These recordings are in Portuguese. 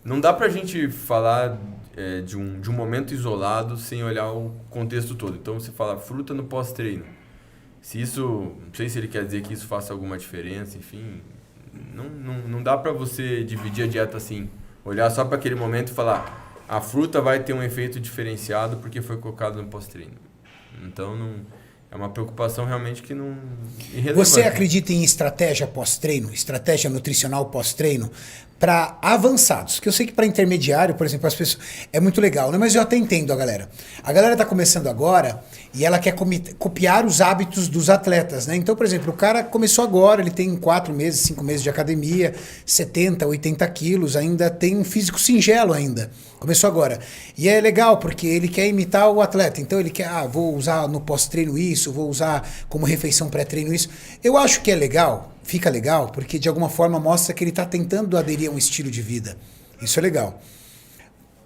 não dá pra gente falar de um momento isolado sem olhar o contexto todo. Então você fala fruta no pós-treino. Se isso, não sei se ele quer dizer que isso faça alguma diferença, enfim, não dá pra você dividir a dieta assim, olhar só para aquele momento e falar, a fruta vai ter um efeito diferenciado porque foi colocado no pós-treino. Então é uma preocupação realmente que não irrelevante. Você acredita em estratégia pós-treino, estratégia nutricional pós-treino para avançados? Que eu sei que para intermediário, por exemplo, as pessoas é muito legal, né? Mas eu até entendo a galera. A galera tá começando agora e ela quer copiar os hábitos dos atletas, né? Então, por exemplo, o cara começou agora, ele tem 4 meses, 5 meses de academia, 70, 80 quilos, ainda tem um físico singelo ainda. Começou agora. E é legal porque ele quer imitar o atleta. Então ele quer, vou usar no pós-treino isso, vou usar como refeição pré-treino isso. Eu acho que é legal, fica legal, porque de alguma forma mostra que ele está tentando aderir a um estilo de vida. Isso é legal.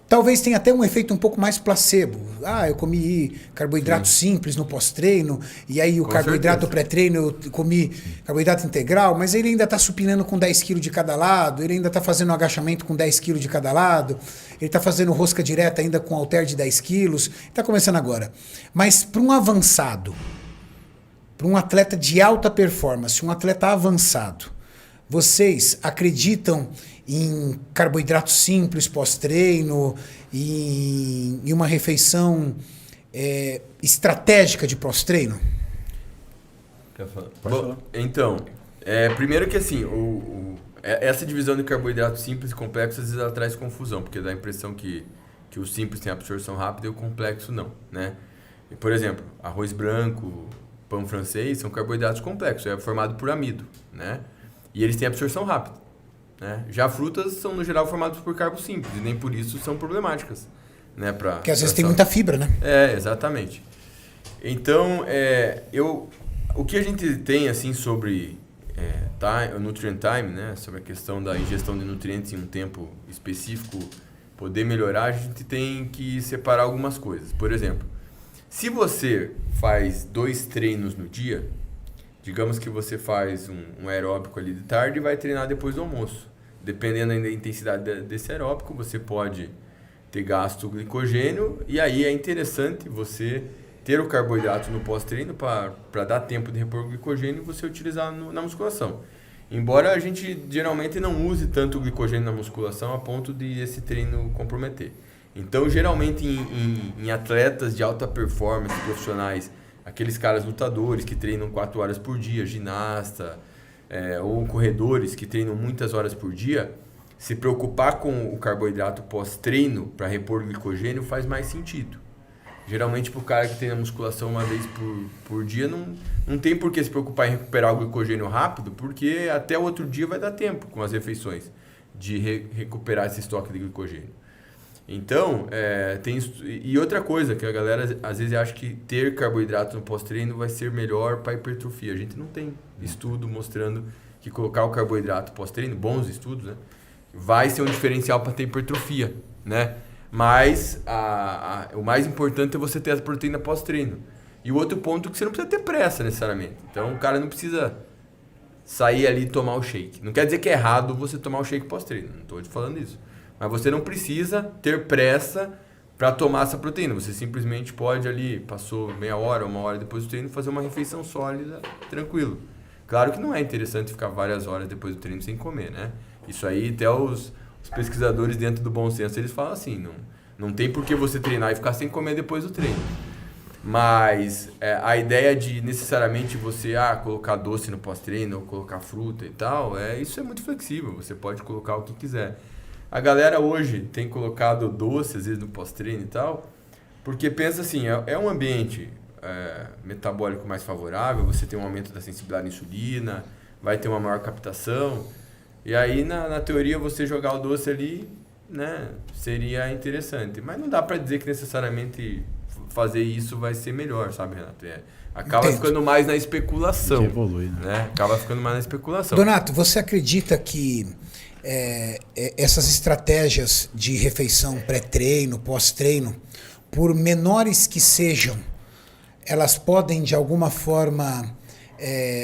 Talvez tenha até um efeito um pouco mais placebo. Eu comi carboidrato simples no pós-treino, e aí o Com carboidrato certeza. pré-treino eu comi carboidrato integral, mas ele ainda está supinando com 10 quilos de cada lado, ele ainda está fazendo um agachamento com 10 quilos de cada lado, ele está fazendo rosca direta ainda com halter de 10 quilos, está começando agora. Mas para um avançado, para um atleta de alta performance, um atleta avançado, vocês acreditam em carboidrato simples pós-treino, em uma refeição estratégica de pós-treino? Quer falar? Pode Bom, falar. então, primeiro que assim, essa divisão de carboidratos simples e complexos às vezes ela traz confusão, porque dá a impressão que o simples tem absorção rápida e o complexo não, né? E, por exemplo, arroz branco, pão francês são carboidratos complexos, é formado por amido, né? E eles têm absorção rápida, né? Já frutas são no geral formadas por carbos simples e nem por isso são problemáticas, né? Porque às vezes tem muita fibra, né? Exatamente. Então, o que a gente tem assim sobre o nutrient time, né, sobre a questão da ingestão de nutrientes em um tempo específico poder melhorar, a gente tem que separar algumas coisas. Por exemplo, se você faz 2 treinos no dia, digamos que você faz um aeróbico ali de tarde e vai treinar depois do almoço. Dependendo da intensidade desse aeróbico, você pode ter gasto glicogênio e aí é interessante você ter o carboidrato no pós-treino para dar tempo de repor o glicogênio e você utilizar na musculação. Embora a gente geralmente não use tanto o glicogênio na musculação a ponto de esse treino comprometer. Então, geralmente em atletas de alta performance profissionais, aqueles caras lutadores que treinam 4 horas por dia, ginasta, ou corredores que treinam muitas horas por dia, se preocupar com o carboidrato pós-treino para repor glicogênio faz mais sentido. Geralmente, para o cara que treina musculação uma vez por dia, não tem por que se preocupar em recuperar o glicogênio rápido, porque até o outro dia vai dar tempo com as refeições de recuperar esse estoque de glicogênio. Então, e outra coisa que a galera às vezes acha que ter carboidrato no pós-treino vai ser melhor para hipertrofia. A gente não tem estudo mostrando que colocar o carboidrato pós-treino, bons estudos, né, vai ser um diferencial para ter hipertrofia, né? Mas o mais importante é você ter a proteína pós-treino. E o outro ponto é que você não precisa ter pressa necessariamente. Então o cara não precisa sair ali e tomar o shake. Não quer dizer que é errado você tomar o shake pós-treino, não estou te falando isso. Mas você não precisa ter pressa para tomar essa proteína. Você simplesmente pode ali, passou meia hora, 1 hora depois do treino, fazer uma refeição sólida, tranquilo. Claro que não é interessante ficar várias horas depois do treino sem comer, né? Isso aí até os pesquisadores dentro do bom senso, eles falam assim, não tem por que você treinar e ficar sem comer depois do treino. Mas a ideia de necessariamente você colocar doce no pós-treino ou colocar fruta e tal, isso é muito flexível, você pode colocar o que quiser. A galera hoje tem colocado doce às vezes no pós-treino e tal, porque pensa assim, é um ambiente metabólico mais favorável, você tem um aumento da sensibilidade à insulina, vai ter uma maior captação. E aí, na teoria, você jogar o doce ali, né, seria interessante. Mas não dá para dizer que necessariamente fazer isso vai ser melhor, sabe, Renato? Acaba ficando mais na especulação. Que evolui, né? Acaba ficando mais na especulação. Donato, você acredita que essas estratégias de refeição pré-treino, pós-treino, por menores que sejam, elas podem, de alguma forma,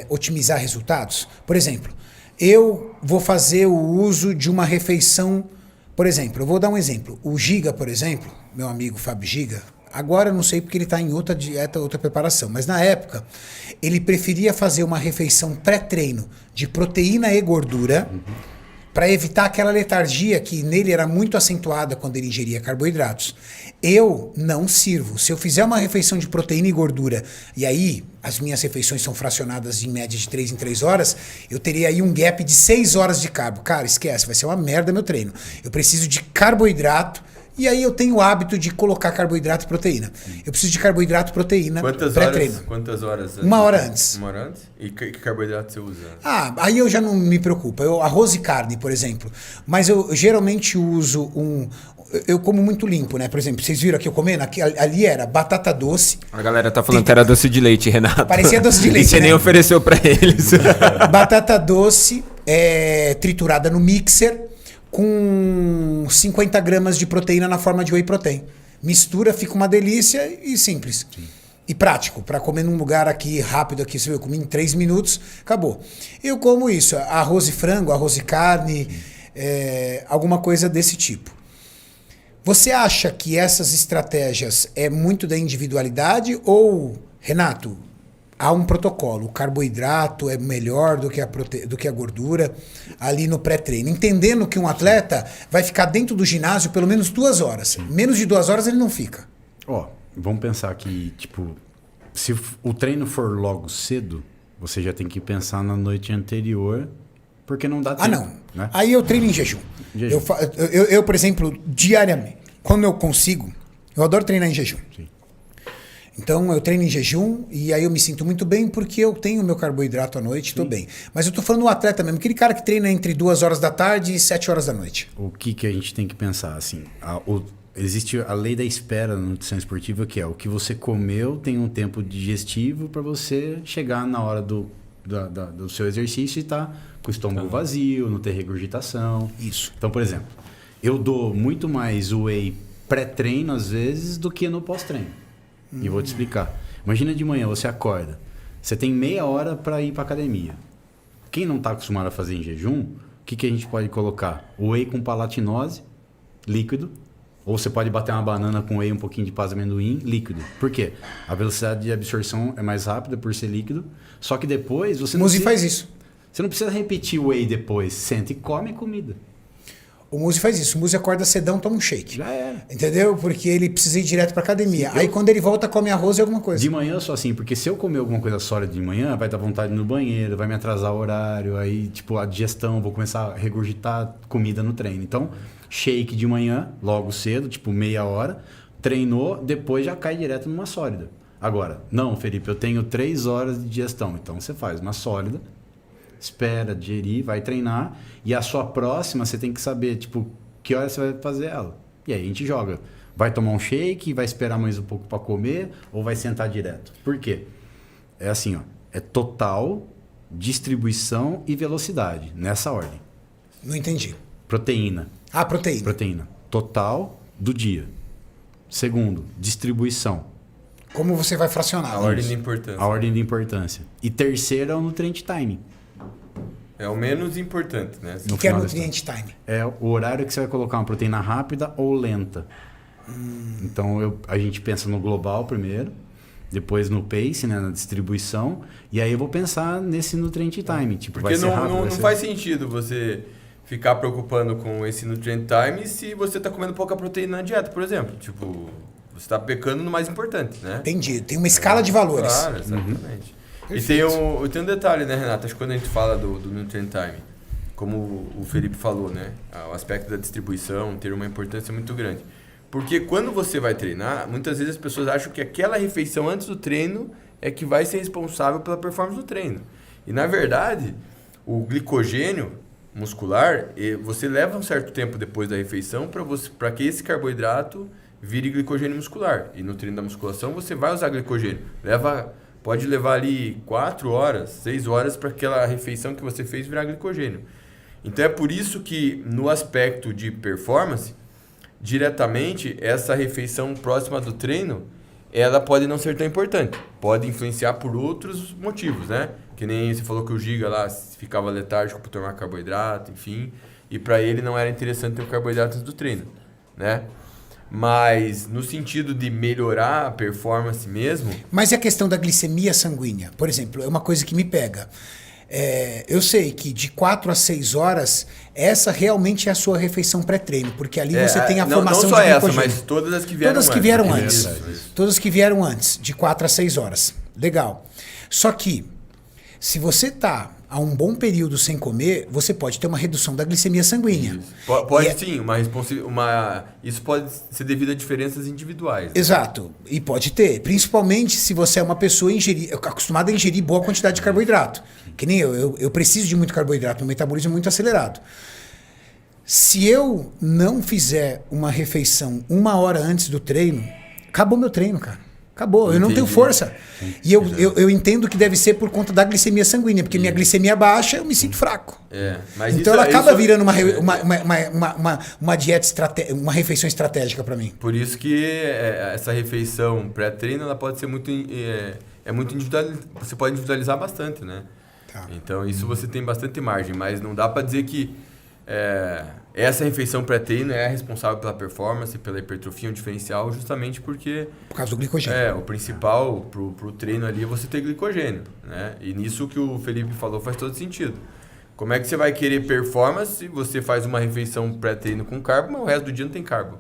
otimizar resultados? Por exemplo, eu vou fazer o uso de uma refeição Por exemplo, eu vou dar um exemplo. O Giga, por exemplo, meu amigo Fábio Giga, agora eu não sei porque ele está em outra dieta, outra preparação, mas na época ele preferia fazer uma refeição pré-treino de proteína e gordura para evitar aquela letargia que nele era muito acentuada quando ele ingeria carboidratos. Eu não sirvo. Se eu fizer uma refeição de proteína e gordura, e aí as minhas refeições são fracionadas em média de 3 em 3 horas, eu teria aí um gap de 6 horas de carbo. Cara, esquece, vai ser uma merda meu treino. Eu preciso de carboidrato, e aí eu tenho o hábito de colocar carboidrato e proteína. Eu preciso de carboidrato e proteína pré-treino. Quantas horas? 1 hora antes. 1 hora antes? E que carboidrato você usa? Aí eu já não me preocupo. Arroz e carne, por exemplo. Mas eu geralmente uso eu como muito limpo, né? Por exemplo, vocês viram aqui eu comendo? Ali era batata doce. A galera tá falando que era doce de leite, Renato. Parecia doce de leite, E você nem ofereceu pra eles. Batata doce triturada no mixer com 50 gramas de proteína na forma de whey protein. Mistura, fica uma delícia e simples. Sim. E prático, para comer num lugar aqui rápido, aqui, você viu, eu comi em 3 minutos, acabou. Eu como isso, arroz e frango, arroz e carne, alguma coisa desse tipo. Você acha que essas estratégias é muito da individualidade ou, Renato, há um protocolo? O carboidrato é melhor do que a gordura ali no pré-treino. Entendendo que um atleta vai ficar dentro do ginásio pelo menos 2 horas. Sim. Menos de 2 horas ele não fica. Vamos pensar que, se o treino for logo cedo, você já tem que pensar na noite anterior, porque não dá tempo. Não. Né? Aí eu treino em jejum. Eu, por exemplo, diariamente, quando eu consigo, eu adoro treinar em jejum. Sim. Então eu treino em jejum e aí eu me sinto muito bem porque eu tenho meu carboidrato à noite, estou bem. Mas eu estou falando do atleta mesmo, aquele cara que treina entre 2 horas da tarde e 7 horas da noite. O que a gente tem que pensar? Assim, existe a lei da espera na nutrição esportiva, que é o que você comeu tem um tempo digestivo para você chegar na hora do seu exercício e estar com o estômago vazio, não ter regurgitação. Isso. Então, por exemplo, eu dou muito mais whey pré-treino às vezes do que no pós-treino. E vou te explicar. Imagina de manhã, você acorda. Você tem meia hora para ir para academia. Quem não está acostumado a fazer em jejum, o que a gente pode colocar? Whey com palatinose, líquido. Ou você pode bater uma banana com whey, um pouquinho de pasta de amendoim, líquido. Por quê? A velocidade de absorção é mais rápida por ser líquido. Só que depois você não precisa... faz isso. Você não precisa repetir o whey depois. Senta e come comida. O Muzi faz isso. O Muzi acorda cedão, toma um shake. Já era. Entendeu? Porque ele precisa ir direto pra academia. Aí quando ele volta, come arroz e alguma coisa. De manhã eu sou assim, porque se eu comer alguma coisa sólida de manhã, vai dar vontade no banheiro, vai me atrasar o horário, aí a digestão, vou começar a regurgitar comida no treino. Então, shake de manhã, logo cedo, meia hora, treinou, depois já cai direto numa sólida. Agora, não, Felipe, eu tenho 3 horas de digestão. Então você faz uma sólida, espera digerir, vai treinar, e a sua próxima você tem que saber, que hora você vai fazer ela. E aí a gente joga. Vai tomar um shake, vai esperar mais um pouco para comer, ou vai sentar direto. Por quê? É assim, é total, distribuição e velocidade, nessa ordem. Não entendi. Proteína. Proteína. Proteína. Total do dia. Segundo, distribuição. Como você vai fracionar? A ordem de importância. A ordem de importância. E terceiro é o nutrient timing. É o menos importante, né? O que é nutrient time? É o horário que você vai colocar uma proteína rápida ou lenta. Então a gente pensa no global primeiro, depois no pace, né, na distribuição, e aí eu vou pensar nesse nutrient timing. Porque vai ser rápido, não faz sentido você ficar preocupando com esse nutrient time se você está comendo pouca proteína na dieta, por exemplo. Você está pecando no mais importante, né? Entendi. Tem uma escala de valores. Claro, exatamente. E tem um detalhe, né, Renato? Acho que quando a gente fala do nutrient time, como o Felipe falou, né? O aspecto da distribuição ter uma importância muito grande. Porque quando você vai treinar, muitas vezes as pessoas acham que aquela refeição antes do treino é que vai ser responsável pela performance do treino. E, na verdade, o glicogênio muscular, você leva um certo tempo depois da refeição para que esse carboidrato vire glicogênio muscular. E no treino da musculação você vai usar glicogênio. Pode levar ali 4 horas, 6 horas para aquela refeição que você fez virar glicogênio. Então é por isso que no aspecto de performance, diretamente, essa refeição próxima do treino, ela pode não ser tão importante. Pode influenciar por outros motivos, né? Que nem você falou que o Giga lá ficava letárgico por tomar carboidrato, enfim. e para ele não era interessante ter o carboidrato antes do treino, né? Mas no sentido de melhorar a performance mesmo... Mas e a questão da glicemia sanguínea? Por exemplo, é uma coisa que me pega. Eu sei que de 4 a 6 horas, essa realmente é a sua refeição pré-treino, porque ali você tem a formação não só de essa, glicogênio. mas todas as que vieram Todas que antes. vieram antes. Isso. Todas que vieram antes, de 4 a 6 horas. Legal. Só que, se você tá há um bom período sem comer, você pode ter uma redução da glicemia sanguínea. Isso. Pode E sim, isso pode ser devido a diferenças individuais. Né? Exato. E pode ter. Principalmente se você é uma pessoa acostumada a ingerir boa quantidade de carboidrato. Que nem eu preciso de muito carboidrato, meu metabolismo é muito acelerado. Se eu não fizer uma refeição 1 hora antes do treino, acabou meu treino, cara. Acabou, eu não tenho força. E eu entendo que deve ser por conta da glicemia sanguínea, porque minha glicemia baixa, eu me sinto fraco. Mas então ela acaba virando uma dieta uma refeição estratégica para mim. Por isso que essa refeição pré-treino ela pode ser muito individual, você pode individualizar bastante, né? Tá. Então isso você tem bastante margem, mas não dá para dizer que essa refeição pré-treino é responsável pela performance, pela hipertrofia, um diferencial, justamente porque... Por causa do glicogênio. O principal pro treino ali é você ter glicogênio, né? E nisso que o Felipe falou faz todo sentido. Como é que você vai querer performance se você faz uma refeição pré-treino com carbo, mas o resto do dia não tem carbo?